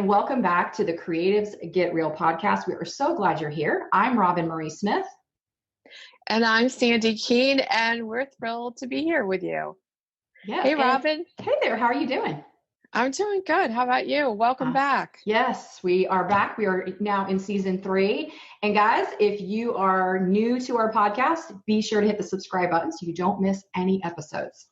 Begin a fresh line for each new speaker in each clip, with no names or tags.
welcome back to the Creatives Get Real podcast. We are so glad you're here. I'm Roben-Marie Smith.
And I'm Sandi Keene, and we're thrilled to be here with you.
Yeah.
Hey, Robin.
Hey there. How are you doing?
I'm doing good. How about you? Welcome back.
Yes, we are back. We are now in season 3. And guys, if you are new to our podcast, be sure to hit the subscribe button so you don't miss any episodes.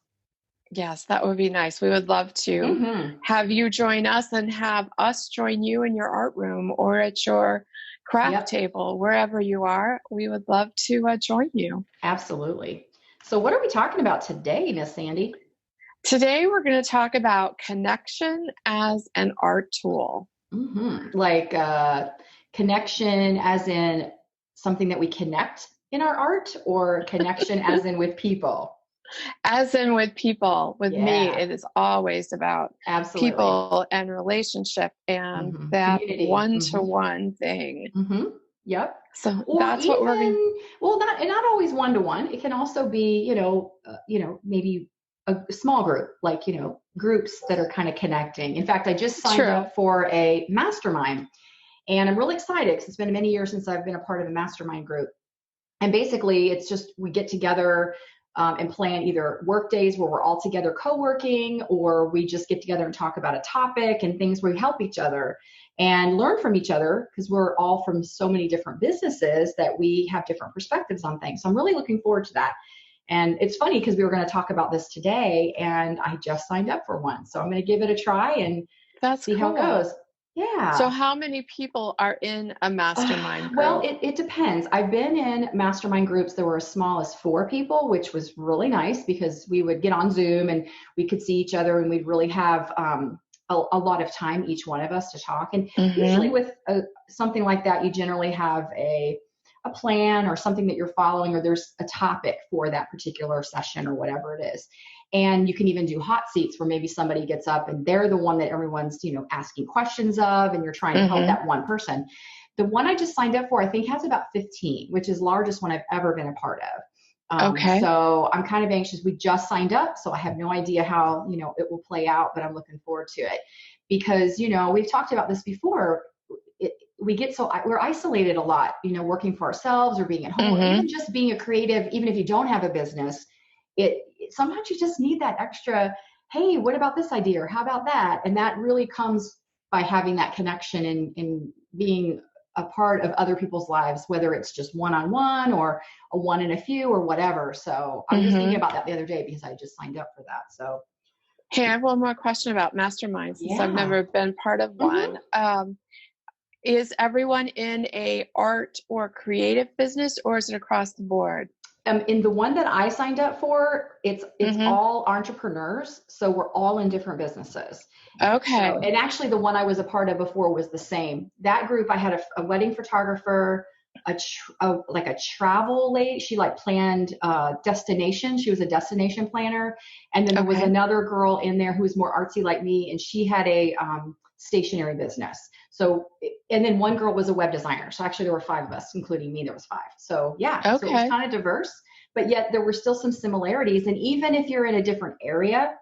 Yes, that would be nice. We would love to have you join us and have us join you in your art room or at your craft table, wherever you are. We would love to join you.
Absolutely. So what are we talking about today, Miss Sandi?
Today, we're going to talk about connection as an art tool.
Like connection as in something that we connect in our art, or connection as in with people?
As in with people. With me, it is always about people and relationship and that community. One-to-one thing.
Yep.
So that's what we're going to...
Well, not always one-to-one. It can also be, maybe a small group, like, groups that are kind of connecting. In fact, I just signed up for a mastermind, and I'm really excited because it's been many years since I've been a part of a mastermind group. And basically, it's just we get together and plan either work days where we're all together co-working, or we just get together and talk about a topic and things where we help each other and learn from each other, because we're all from so many different businesses that we have different perspectives on things. So I'm really looking forward to that. And it's funny because we were going to talk about this today, and I just signed up for one. So I'm going to give it a try and see how it goes. Yeah.
So how many people are in a mastermind group?
Well, it depends. I've been in mastermind groups that were as small as 4 people, which was really nice because we would get on Zoom and we could see each other, and we'd really have a lot of time, each one of us, to talk. And usually with something like that, you generally have a plan or something that you're following, or there's a topic for that particular session or whatever it is. And you can even do hot seats where maybe somebody gets up and they're the one that everyone's, asking questions of, and you're trying to help that one person. The one I just signed up for, I think, has about 15, which is the largest one I've ever been a part of. So I'm kind of anxious. We just signed up, so I have no idea how, it will play out, but I'm looking forward to it because, we've talked about this before. We're isolated a lot, working for ourselves or being at home, or even just being a creative. Even if you don't have a business, sometimes you just need that extra, hey, what about this idea? Or how about that? And that really comes by having that connection and being a part of other people's lives, whether it's just one-on-one or a one in a few or whatever. So I was just thinking about that the other day because I just signed up for that. So,
hey, I have one more question about masterminds since I've never been part of one. Is everyone in a art or creative business, or is it across the board?
In the one that I signed up for, it's all entrepreneurs. So we're all in different businesses.
Okay.
So, and actually the one I was a part of before was the same. That group, I had a wedding photographer, a travel lady. She planned destination. She was a destination planner. And then there was another girl in there who was more artsy like me, and she had a stationery business. So, and then one girl was a web designer. So actually there were 5 of us, including me, there was 5. So so it was kind of diverse, but yet there were still some similarities. And even if you're in a different area,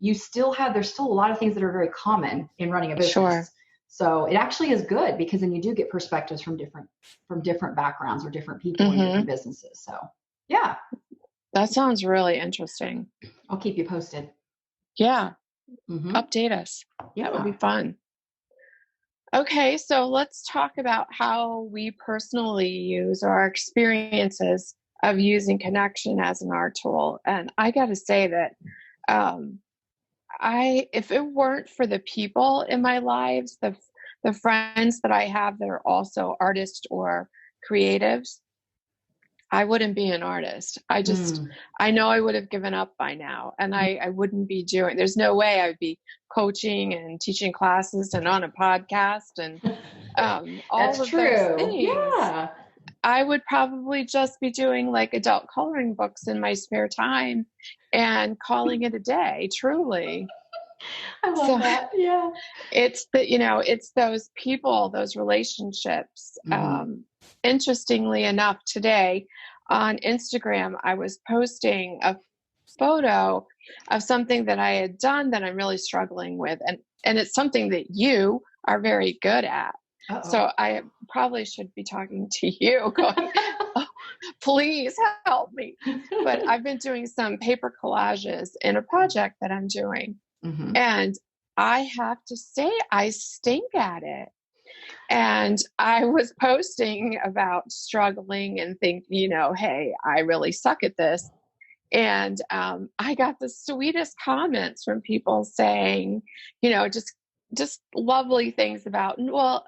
there's still a lot of things that are very common in running a business.
Sure.
So it actually is good because then you do get perspectives from different backgrounds or different people in different businesses. So yeah.
That sounds really interesting.
I'll keep you posted.
Yeah. Update us.
Yeah.
That would be fun. Okay, so let's talk about how we personally use our experiences of using connection as an art tool. And I got to say that if it weren't for the people in my lives, the friends that I have that are also artists or creatives, I wouldn't be an artist. I know I would have given up by now, and I wouldn't be there's no way I would be coaching and teaching classes and on a podcast and all of those things.
Yeah.
I would probably just be doing adult coloring books in my spare time and calling it a day, truly.
I love that. Yeah.
It's it's those people, those relationships. Interestingly enough, today on Instagram, I was posting a photo of something that I had done that I'm really struggling with. And it's something that you are very good at.
Uh-oh.
So I probably should be talking to you going, oh, please help me. But I've been doing some paper collages in a project that I'm doing.
Mm-hmm.
And I have to say, I stink at it. And I was posting about struggling and think, hey, I really suck at this. And I got the sweetest comments from people saying, just lovely things about, well,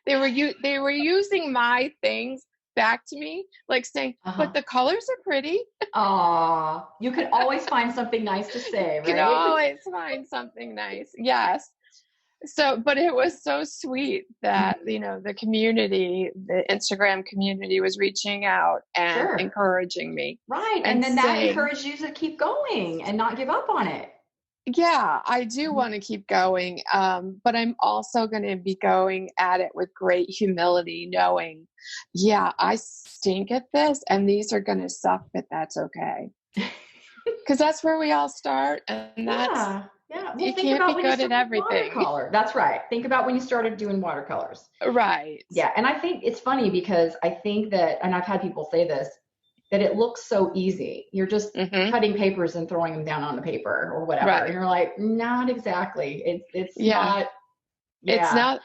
they were using my things back to me, like saying, but the colors are pretty.
Aw, you can always find something nice to say, right?
You can always find something nice. Yes. So, but it was so sweet that, the community, the Instagram community was reaching out and encouraging me.
Right. And then that encouraged you to keep going and not give up on it.
Yeah, I do want to keep going. But I'm also going to be going at it with great humility, knowing, I stink at this and these are going to suck, but that's okay. Because that's where we all start. And that's,
well,
you can't be good at everything.
Watercolor. That's right. Think about when you started doing watercolors.
Right.
Yeah. And I think it's funny because I think that, and I've had people say this, that it looks so easy. You're just cutting papers and throwing them down on the paper or whatever. Right. And you're like, not exactly. It's not. Yeah.
It's not.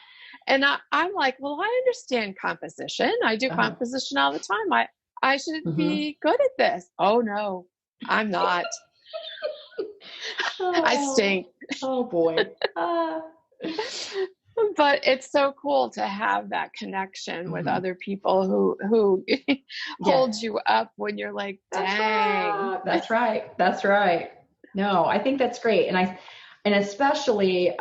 And I'm like, well, I understand composition. I do composition all the time. I should be good at this. Oh no, I'm not. I stink.
Oh boy.
But it's so cool to have that connection with other people who hold you up when you're like, dang.
That's right. No, I think that's great. And especially,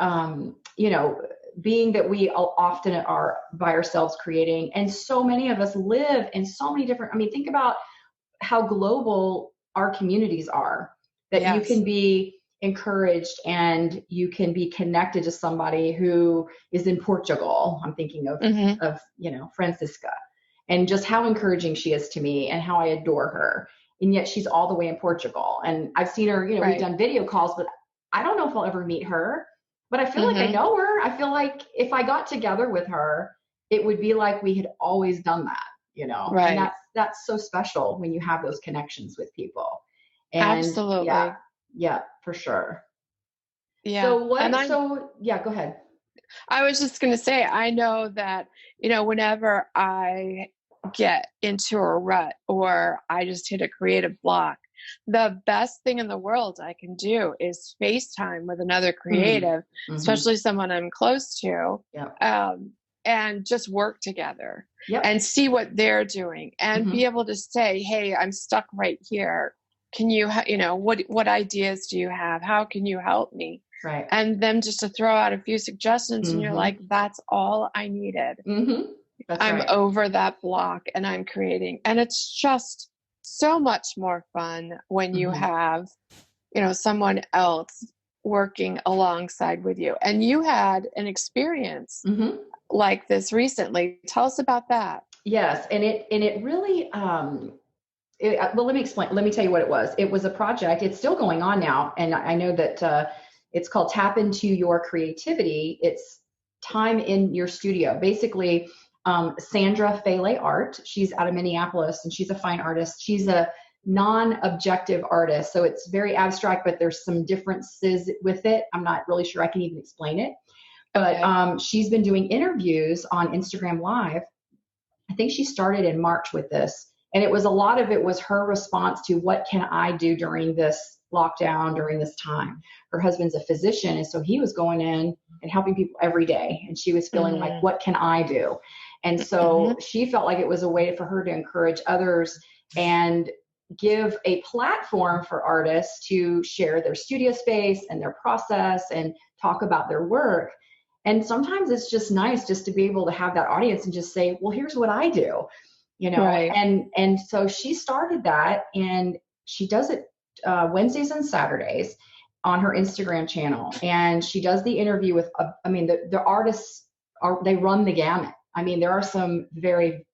being that we often are by ourselves creating, and so many of us live in so many different, think about how global our communities are, that you can be encouraged and you can be connected to somebody who is in Portugal. I'm thinking of Francisca, and just how encouraging she is to me and how I adore her. And yet she's all the way in Portugal. And I've seen her, we've done video calls, but I don't know if I'll ever meet her, but I feel like I know her. I feel like if I got together with her, it would be like we had always done that,
Right.
And that's so special when you have those connections with people. And
absolutely.
Yeah, for sure.
Yeah.
So go ahead.
I was just going to say, I know that, whenever I get into a rut or I just hit a creative block, the best thing in the world I can do is FaceTime with another creative, especially someone I'm close to, and just work together and see what they're doing and be able to say, hey, I'm stuck right here. Can you, what ideas do you have? How can you help me?
Right.
And them just to throw out a few suggestions and you're like, that's all I needed. I'm over that block and I'm creating. And it's just so much more fun when you have, someone else working alongside with you. And you had an experience like this recently. Tell us about that.
Yes. And it really, well, let me explain. Let me tell you what it was. It was a project. It's still going on now. And I know that it's called Tap Into Your Creativity. It's time in your studio. Basically, Sandra Fele Art, she's out of Minneapolis and she's a fine artist. She's a non-objective artist. So it's very abstract, but there's some differences with it. I'm not really sure I can even explain it. But she's been doing interviews on Instagram Live. I think she started in March with this. And a lot of it was her response to what can I do during this lockdown, during this time. Her husband's a physician, and so he was going in and helping people every day. And she was feeling like, what can I do? And so she felt like it was a way for her to encourage others and give a platform for artists to share their studio space and their process and talk about their work. And sometimes it's just nice just to be able to have that audience and just say, well, here's what I do. And so she started that, and she does it Wednesdays and Saturdays on her Instagram channel. And she does the interview with, the artists they run the gamut. There are some very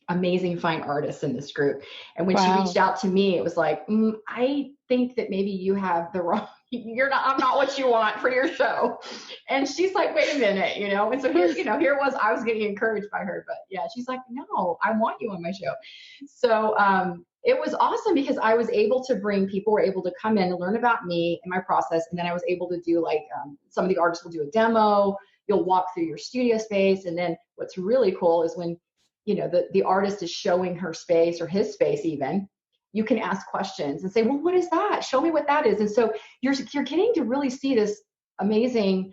amazing fine artists in this group. And when she reached out to me, it was like, I think that maybe you have the wrong, I'm not what you want for your show. And she's like, wait a minute, and so here, here it was, I was getting encouraged by her, but yeah, she's like, no, I want you on my show. So, it was awesome because I was able to people were able to come in and learn about me and my process. And then I was able to do some of the artists will do a demo. You'll walk through your studio space. And then what's really cool is when, the artist is showing her space or his space even, you can ask questions and say, well, what is that? Show me what that is. And so you're getting to really see this amazing,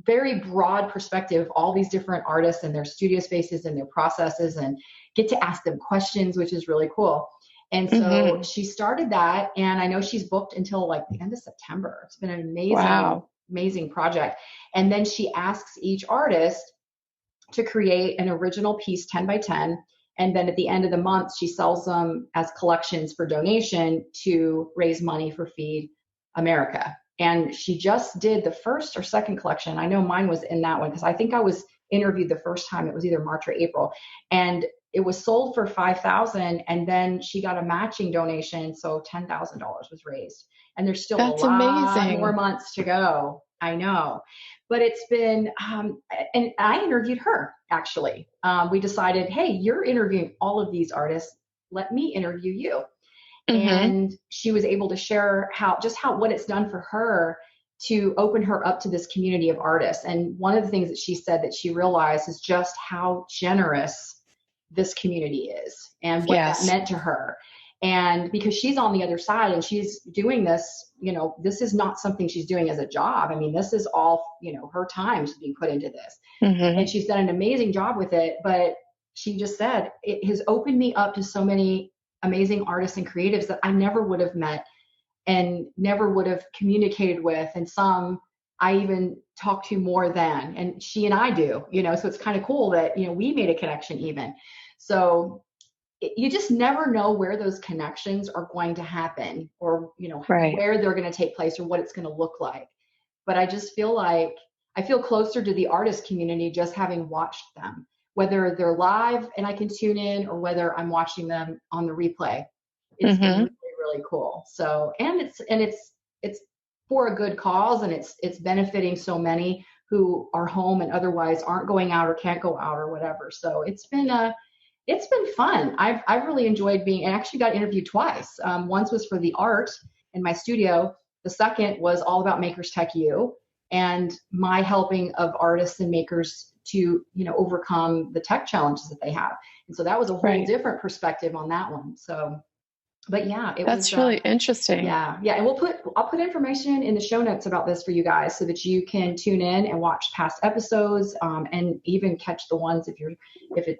very broad perspective of all these different artists and their studio spaces and their processes, and get to ask them questions, which is really cool. And so she started that, and I know she's booked until like the end of September. It's been an amazing project. And then she asks each artist to create an original piece 10 by 10. And then at the end of the month, she sells them as collections for donation to raise money for Feed America. And she just did the first or second collection. I know mine was in that one because I think I was interviewed the first time. It was either March or April. And it was sold for $5,000, and then she got a matching donation, so $10,000 was raised. And there's still a lot more months to go. I know, but it's been, and I interviewed her actually. We decided, hey, you're interviewing all of these artists. Let me interview you. And she was able to share what it's done for her to open her up to this community of artists. And one of the things that she said that she realized is just how generous this community is and what that meant to her. And because she's on the other side and she's doing this, this is not something she's doing as a job. I mean, this is all, her time is being put into this. And she's done an amazing job with it. But she just said, it has opened me up to so many amazing artists and creatives that I never would have met and never would have communicated with. And some I even talk to more than, and she and I do, so it's kind of cool that, we made a connection even. So you just never know where those connections are going to happen or, where they're going to take place or what it's going to look like. But I just feel like I feel closer to the artist community just having watched them, whether they're live and I can tune in or whether I'm watching them on the replay. It's been really, really cool. So, and it's for a good cause, and it's benefiting so many who are home and otherwise aren't going out or can't go out or whatever. So it's been fun. I've really enjoyed being, and actually got interviewed twice. Once was for the art in my studio. The second was all about Makers Tech U and my helping of artists and makers to, overcome the tech challenges that they have. And so that was a whole different perspective on that one. So, but yeah,
that's really interesting.
Yeah. And I'll put information in the show notes about this for you guys so that you can tune in and watch past episodes, and even catch the ones if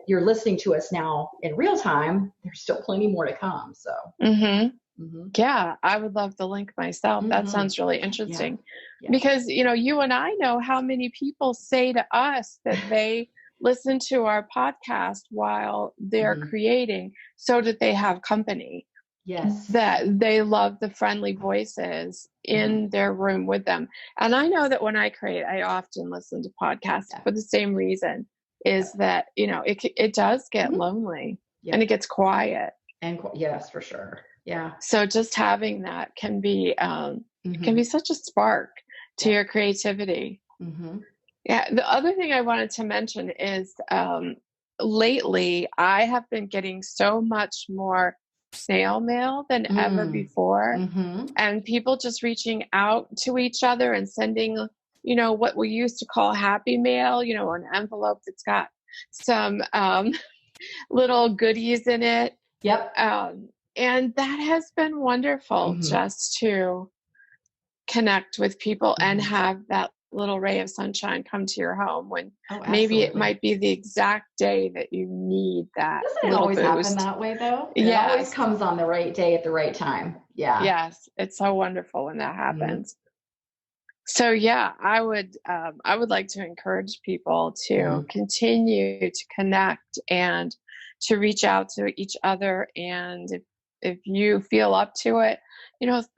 you're listening to us now in real time. There's still plenty more to come. So.
Yeah, I would love the link myself. That sounds really interesting because, you and I know how many people say to us that they listen to our podcast while they're creating so that they have company.
Yes.
That they love the friendly voices in their room with them. And I know that when I create, I often listen to podcasts for the same reason is that, it does get lonely and it gets quiet.
And yes, for sure. Yeah.
So just having that can be such a spark to your creativity. Yeah. The other thing I wanted to mention is lately I have been getting so much more snail mail than ever before, and people just reaching out to each other and sending, what we used to call happy mail, an envelope that's got some little goodies in it.
Yep.
And that has been wonderful just to connect with people and have that little ray of sunshine come to your home when maybe it might be the exact day that you need that.
Doesn't it always happen that way though? It always comes on the right day at the right time. Yeah.
Yes. It's so wonderful when that happens. So yeah, I would like to encourage people to continue to connect and to reach out to each other. And if you feel up to it,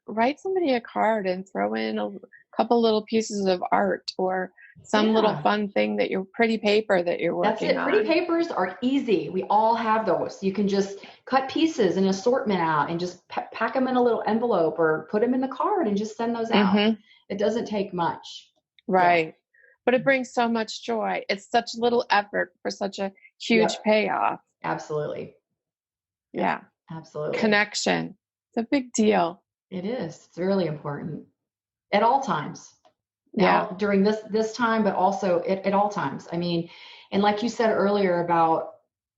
write somebody a card and throw in a couple little pieces of art or some little fun thing that pretty paper that you're working on.
That's it. Pretty papers are easy. We all have those. You can just cut pieces and assortment out and just pack them in a little envelope or put them in the card and just send those out. It doesn't take much.
Right. Yeah. But it brings so much joy. It's such little effort for such a huge payoff.
Absolutely.
Yeah.
Absolutely.
Connection. It's a big deal.
It is. It's really important at all times.
Now,
during this time, but also at all times. I mean, and like you said earlier about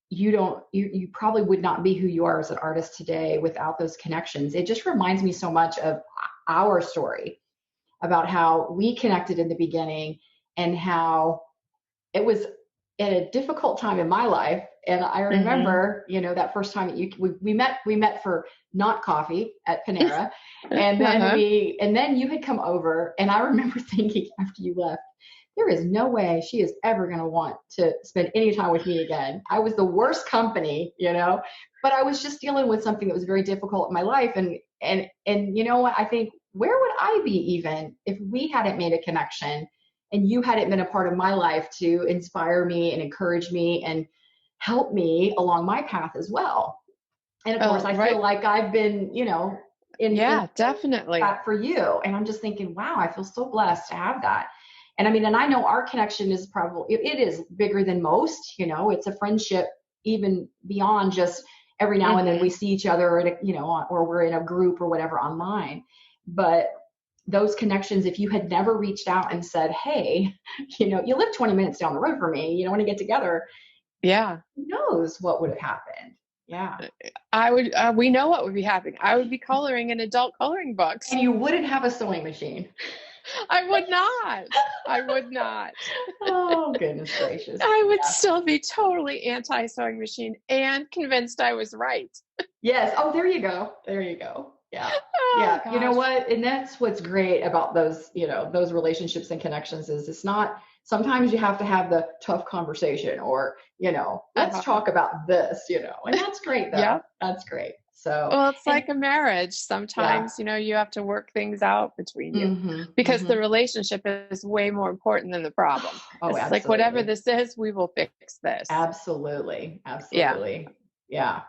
you probably would not be who you are as an artist today without those connections. It just reminds me so much of our story about how we connected in the beginning and how it was at a difficult time in my life. And I remember, that first time we met for not coffee at Panera. And then and then you had come over, and I remember thinking after you left, there is no way she is ever going to want to spend any time with me again. I was the worst company, but I was just dealing with something that was very difficult in my life. And you know what? I think, where would I be even if we hadn't made a connection and you hadn't been a part of my life to inspire me and encourage me and help me along my path as well. And of course, I feel like I've been,
definitely
that for you. And I'm just thinking, wow, I feel so blessed to have that. And I mean, and I know our connection is probably, it is bigger than most, it's a friendship even beyond just every now and then we see each other, or we're in a group or whatever online. But those connections, if you had never reached out and said, hey, you live 20 minutes down the road from me, want to get together.
Yeah.
Who knows what would have happened? Yeah.
I would, we know what would be happening. I would be coloring in adult coloring books.
And you wouldn't have a sewing machine.
I would not.
Oh, goodness gracious.
I would still be totally anti-sewing machine and convinced I was right.
Yes. Oh, there you go. Yeah. Yeah.
Gosh.
You know what? And that's what's great about those, those relationships and connections is it's not, sometimes you have to have the tough conversation or, let's talk about this, and that's great though.
Yeah.
That's great. So,
well, it's like a marriage. Sometimes, you have to work things out between you because the relationship is way more important than the problem.
Oh,
it's
absolutely.
like, whatever this is, we will fix this.
Absolutely. Yeah.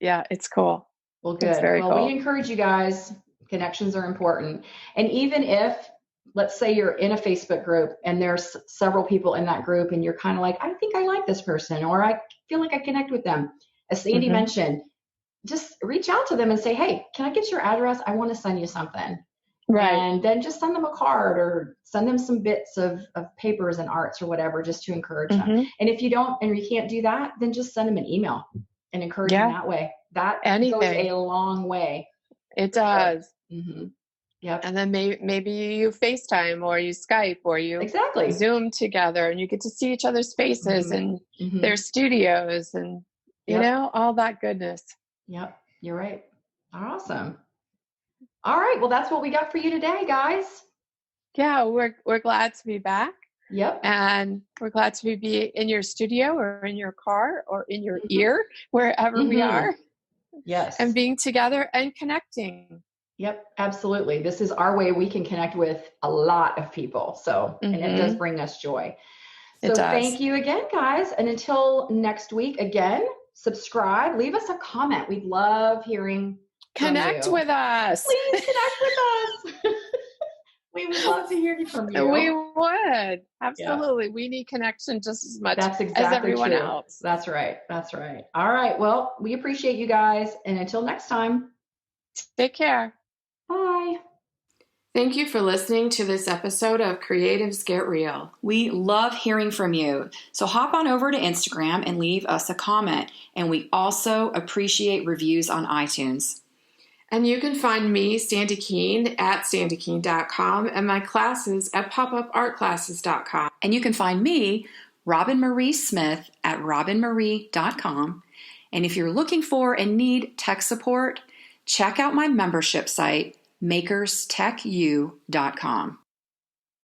Yeah. It's cool.
Well, good.
Cool.
We encourage you guys. Connections are important. And even if, let's say you're in a Facebook group and there's several people in that group and you're kind of like, I think I like this person, or I feel like I connect with them. As Sandi mentioned, just reach out to them and say, hey, can I get your address? I want to send you something.
Right.
And then just send them a card or send them some bits of papers and arts or whatever, just to encourage them. And if you don't, and you can't do that, then just send them an email and encourage them that way. That goes a long way.
It does.
Yep.
And then maybe you FaceTime or you Skype or you Zoom together and you get to see each other's faces and their studios and, all that goodness.
Yep. You're right. Awesome. All right. Well, that's what we got for you today, guys.
Yeah. We're glad to be back.
Yep.
And we're glad to be in your studio or in your car or in your ear, wherever we are.
Yes.
And being together and connecting.
Yep, absolutely. This is our way we can connect with a lot of people. So, and it does bring us joy. So thank you again, guys. And until next week, again, subscribe, leave us a comment. We'd love hearing
Connect with us.
Please connect with us. We would love to hear from you.
We would. Absolutely. Yeah. We need connection just as much as everyone else.
That's right. All right. Well, we appreciate you guys. And until next time,
take care.
Bye.
Thank you for listening to this episode of Creatives Get Real. We love hearing from you. So hop on over to Instagram and leave us a comment. And we also appreciate reviews on iTunes.
And you can find me, Sandi Keene, at sandykeene.com and my classes at popupartclasses.com.
And you can find me, Roben-Marie Smith, at robenmarie.com. And if you're looking for and need tech support, check out my membership site, makerstechu.com.